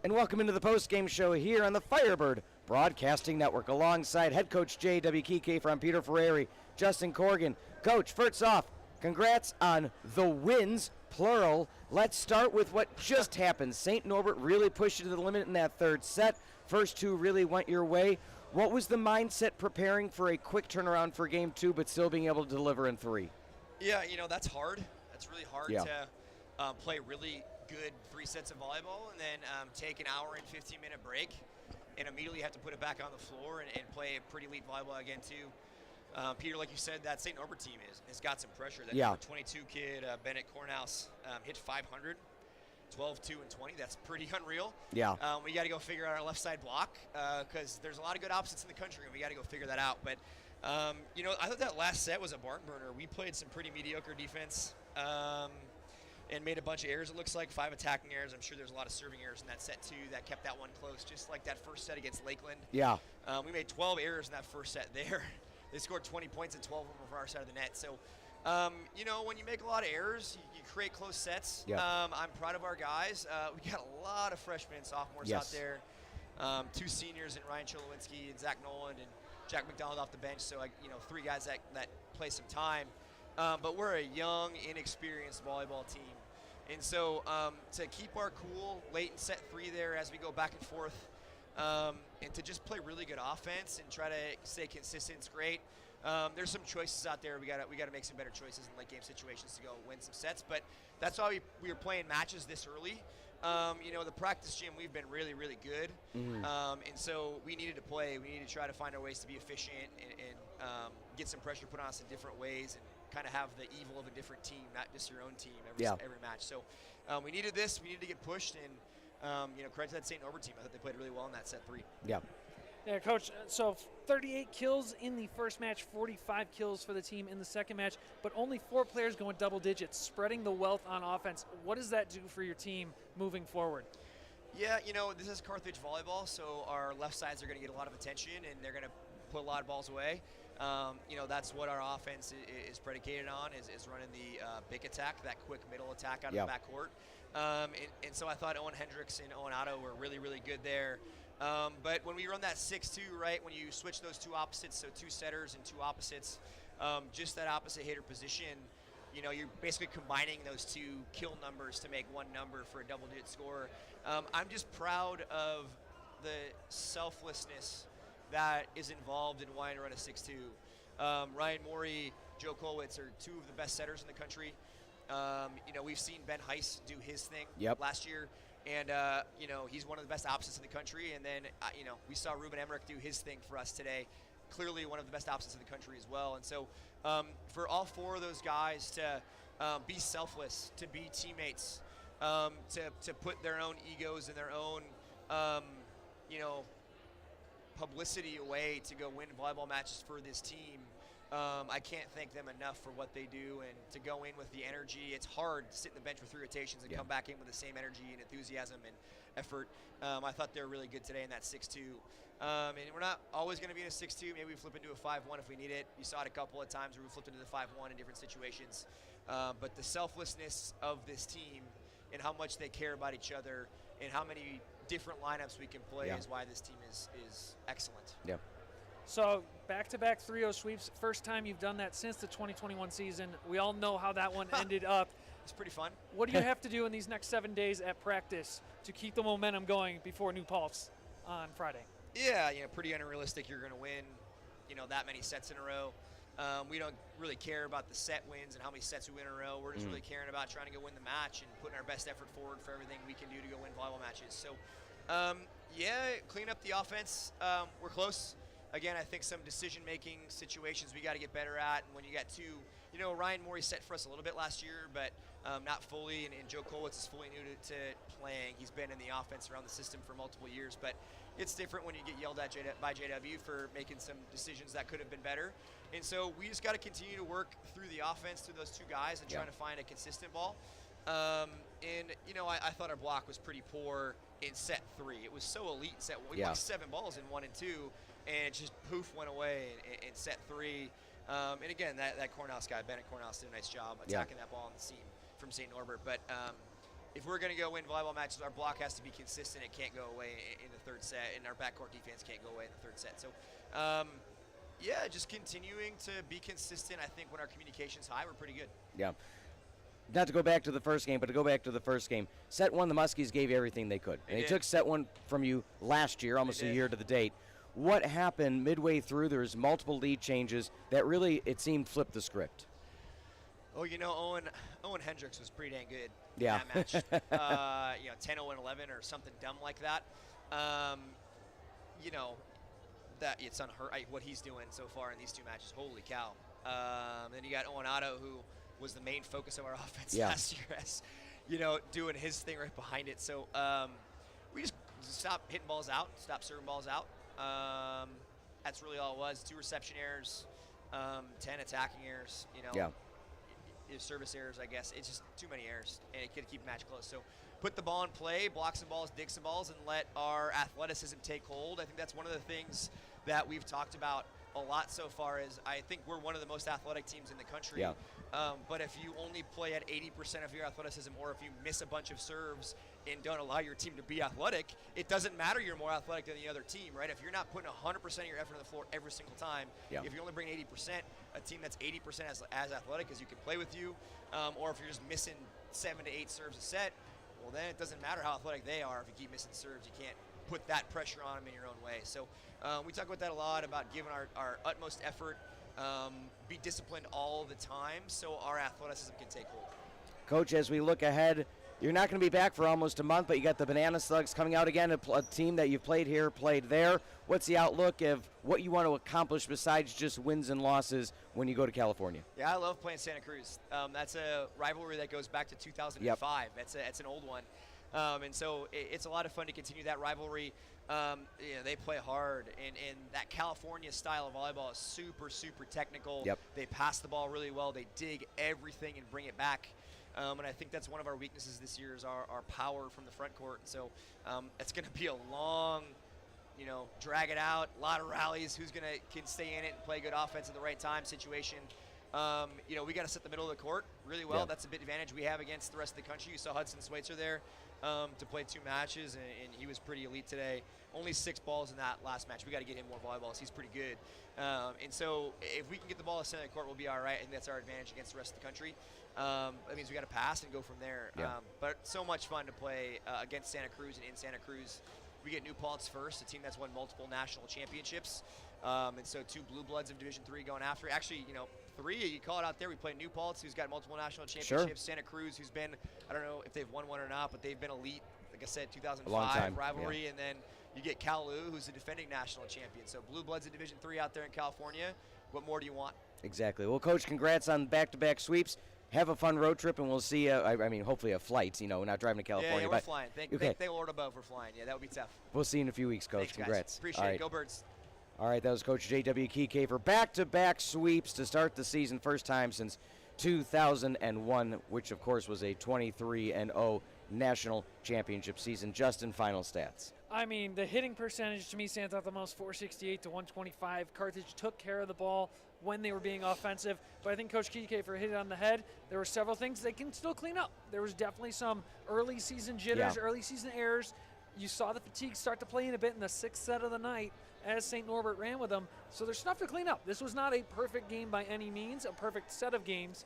And welcome into the post-game show here on the Firebird Broadcasting Network. Alongside head coach J.W. Kieckhefer, I'm Peter Ferrari, Justin Corrigan. Coach, first off, congrats on the wins, plural. Let's start with what just happened. St. Norbert really pushed you to the limit in that third set. First two really went your way. What was the mindset preparing for a quick turnaround for game two, but still being able to deliver in three? Yeah, that's hard. That's really hard to play really good 3 sets of volleyball and then take an hour and 15-minute break and immediately have to put it back on the floor and play a pretty elite volleyball again too. Peter, like you said, that St. Norbert team has got some pressure. That number 22 kid, Bennett Cornhouse, hit 500, 12, 2, and 20. That's pretty unreal. Yeah. We got to go figure out our left side block because there's a lot of good opposites in the country, and we got to go figure that out. But, I thought that last set was a barn burner. We played some pretty mediocre defense. And made a bunch of errors, it looks like, 5 attacking errors. I'm sure there's a lot of serving errors in that set, too, that kept that one close, just like that first set against Lakeland. Yeah. We made 12 errors in that first set there. They scored 20 points and 12 of them were for our side of the net. So, when you make a lot of errors, you create close sets. Yeah. I'm proud of our guys. We got a lot of freshmen and sophomores out there. 2 seniors in Ryan Cholowinski and Zach Noland and Jack McDonald off the bench. So, 3 guys that play some time. But we're a young, inexperienced volleyball team. And so to keep our cool late in set 3 there as we go back and forth and to just play really good offense and try to stay consistent, it's great. There's some choices out there. We got to make some better choices in late game situations to go win some sets. But that's why we were playing matches this early. The practice gym, we've been really, really good. Mm-hmm. And so we needed to play. We needed to try to find our ways to be efficient and get some pressure put on us in different ways and kind of have the evil of a different team, not just your own team every match. So we needed this. We needed to get pushed. And, credit to that St. Norbert team. I thought they played really well in that set 3. Yeah. Yeah, Coach, so 38 kills in the first match, 45 kills for the team in the second match, but only 4 players going double digits, spreading the wealth on offense. What does that do for your team moving forward? Yeah, this is Carthage volleyball, so our left sides are going to get a lot of attention, and they're going to put a lot of balls away. That's what our offense is predicated on, is running the big attack, that quick middle attack out of the backcourt. And so I thought Owen Hendricks and Owen Otto were really, really good there. But when we run that 6-2, right, when you switch those 2 opposites, so 2 setters and 2 opposites, just that opposite hitter position, you're basically combining those 2 kill numbers to make 1 number for a double-digit score. I'm just proud of the selflessness that is involved in wanting to run a 6-2. Ryan Morey, Joe Kolwitz are 2 of the best setters in the country. We've seen Ben Heiss do his thing last year, and he's one of the best opposites in the country. And then we saw Ruben Emmerich do his thing for us today. Clearly one of the best opposites in the country as well. And so for all 4 of those guys to be selfless, to be teammates, to put their own egos and their own publicity away to go win volleyball matches for this team. I can't thank them enough for what they do and to go in with the energy. It's hard to sit in the bench for 3 rotations and come back in with the same energy and enthusiasm and effort. I thought they were really good today in that 6-2. And we're not always going to be in a 6-2. Maybe we flip into a 5-1 if we need it. You saw it a couple of times where we flipped into the 5-1 in different situations. But the selflessness of this team and how much they care about each other and how many different lineups we can play is why this team is excellent. Yeah. So back-to-back 3-0 sweeps. First time you've done that since the 2021 season. We all know how that one ended up. It's pretty fun. What do you have to do in these next 7 days at practice to keep the momentum going before New Paltz on Friday? Yeah, pretty unrealistic you're going to win, that many sets in a row. We don't really care about the set wins and how many sets we win in a row. We're just really caring about trying to go win the match and putting our best effort forward for everything we can do to go win volleyball matches. So, clean up the offense. We're close. Again, I think some decision-making situations we got to get better at. And when you got 2, Ryan Morey set for us a little bit last year, but not fully. And Joe Kolwitz is fully new to playing. He's been in the offense around the system for multiple years. But it's different when you get yelled at by JW for making some decisions that could have been better. And so we just got to continue to work through the offense, through those 2 guys, and trying to find a consistent ball. I thought our block was pretty poor in set 3. It was so elite in set 1. We blocked 7 balls in 1 and 2, and it just poof went away in set 3. And again, that Cornhouse guy, Bennett Cornhouse, did a nice job attacking that ball on the seam from St. Norbert. But if we're going to go win volleyball matches, our block has to be consistent. It can't go away in the third set, and our backcourt defense can't go away in the third set. So, yeah, just continuing to be consistent. I think when our communication's high, we're pretty good. Yeah. Not to go back to the first game, but to go back to the first game. Set one, the Muskies gave you everything they could. They took set one from you last year, almost a year to the date. What happened midway through? There's multiple lead changes that really, it seemed, flipped the script. Oh, you know, Owen Hendricks was pretty dang good in Yeah. that match. 10-0-11 or something dumb like that. You know, that it's unheard what he's doing so far in these two matches. Holy cow. Then you got Owen Otto, who was the main focus of our offense last year, as, you know, doing his thing right behind it. So we just stopped hitting balls out, stopped serving balls out. That's really all it was. 2 reception errors, 10 attacking errors, you know. Yeah. Service errors, I guess. It's just too many errors, and it could keep the match close. So put the ball in play, block some balls, dig some balls, and let our athleticism take hold. I think that's one of the things that we've talked about a lot so far. Is I think we're one of the most athletic teams in the country. Yeah. But if you only play at 80% of your athleticism, or if you miss a bunch of serves and don't allow your team to be athletic, it doesn't matter you're more athletic than the other team, right? If you're not putting 100% of your effort on the floor every single time, if you only bring 80%, a team that's 80% as athletic as you can play with you, or if you're just missing 7 to 8 serves a set, well, then it doesn't matter how athletic they are. If you keep missing serves, you can't put that pressure on them in your own way. So we talk about that a lot, about giving our utmost effort, be disciplined all the time so our athleticism can take hold. Coach, as we look ahead, you're not going to be back for almost a month, but you got the Banana Slugs coming out again, a team that you've played here, played there. What's the outlook of what you want to accomplish besides just wins and losses when you go to California? Yeah, I love playing Santa Cruz. That's a rivalry that goes back to 2005. That's an old one. And so it's a lot of fun to continue that rivalry. They play hard, and that California style of volleyball is super, super technical. They pass the ball really well. They dig everything and bring it back. And I think that's one of our weaknesses this year is our power from the front court. And so it's going to be a long, drag it out, a lot of rallies. Who's can stay in it and play good offense at the right time situation. We got to set the middle of the court really well. That's a big advantage we have against the rest of the country. You saw Hudson Schweitzer there to play 2 matches, and he was pretty elite today. Only 6 balls in that last match. We got to get him more volleyballs. He's pretty good. And so if we can get the ball to center of the court, we'll be all right. I think that's our advantage against the rest of the country. That means we got to pass and go from there. But so much fun to play against Santa Cruz and in Santa Cruz. We get New Paltz first, a team that's won multiple national championships. And so 2 blue bloods of Division III going after. Actually, 3, you call it out there. We play New Paltz, who's got multiple national championships. Santa Cruz, who's been, I don't know if they've won one or not, but they've been elite. Like I said, 2005 rivalry. And then you get Kalu, who's the defending national champion. So blue bloods in Division III out there in California. What more do you want? Exactly. Well, Coach, congrats on back-to-back sweeps. Have a fun road trip, and we'll see you. Hopefully a flight. We're not driving to California. Yeah, we're flying. Thank Lord above we're flying. Yeah, that would be tough. We'll see you in a few weeks, Coach. Thanks, Congrats. Guys. Appreciate it. Go Birds. All right, that was Coach J.W. Kieckhefer. Back-to-back sweeps to start the season. First time since 2001, which, of course, was a 23-0 national championship season. Justin, final stats. I mean, the hitting percentage to me stands out the most, 468 to 125. Carthage took care of the ball when they were being offensive, but I think Coach Kieckhefer hit it on the head. There were several things they can still clean up. There was definitely some early season jitters, early season errors. You saw the fatigue start to play in a bit in the 6th set of the night as St. Norbert ran with them. So there's stuff to clean up. This was not a perfect game by any means, a perfect set of games,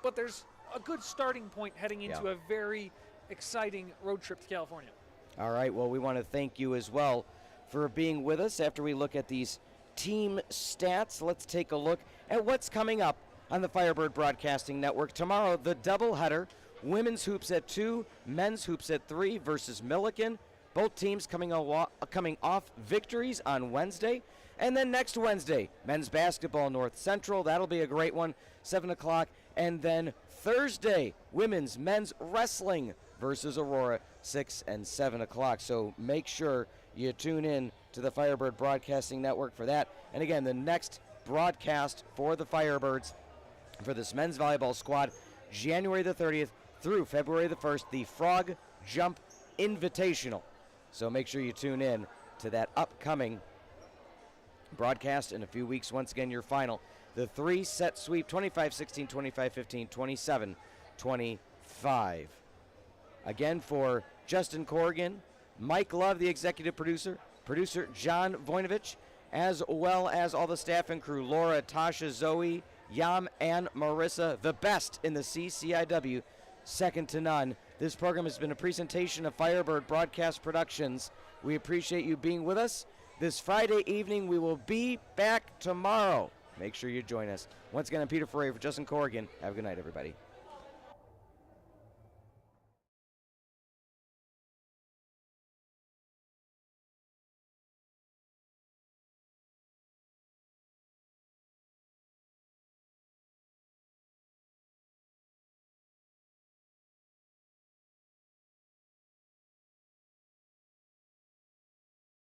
but there's a good starting point heading into a very exciting road trip to California. All right, well, we want to thank you as well for being with us. After we look at these team stats, let's take a look at what's coming up on the Firebird Broadcasting Network. Tomorrow, the doubleheader, women's hoops at 2, men's hoops at 3 versus Milliken. Both teams coming off victories on Wednesday. And then next Wednesday, men's basketball, North Central. That'll be a great one, 7 o'clock. And then Thursday, women's men's wrestling versus Aurora, 6 and 7 o'clock. So make sure you tune in to the Firebird Broadcasting Network for that. And again, the next broadcast for the Firebirds for this men's volleyball squad, January the 30th through February the 1st, the Frog Jump Invitational. So make sure you tune in to that upcoming broadcast in a few weeks. Once again, your final, the 3-set sweep, 25-16, 25-15, 27-25. Again, for Justin Corrigan, Mike Love, the executive producer, producer John Voinovich, as well as all the staff and crew, Laura, Tasha, Zoe, Yam, and Marissa, the best in the CCIW, second to none. This program has been a presentation of Firebird Broadcast Productions. We appreciate you being with us. This Friday evening, we will be back tomorrow. Make sure you join us. Once again, I'm Peter Ferrari for Justin Corrigan. Have a good night, everybody.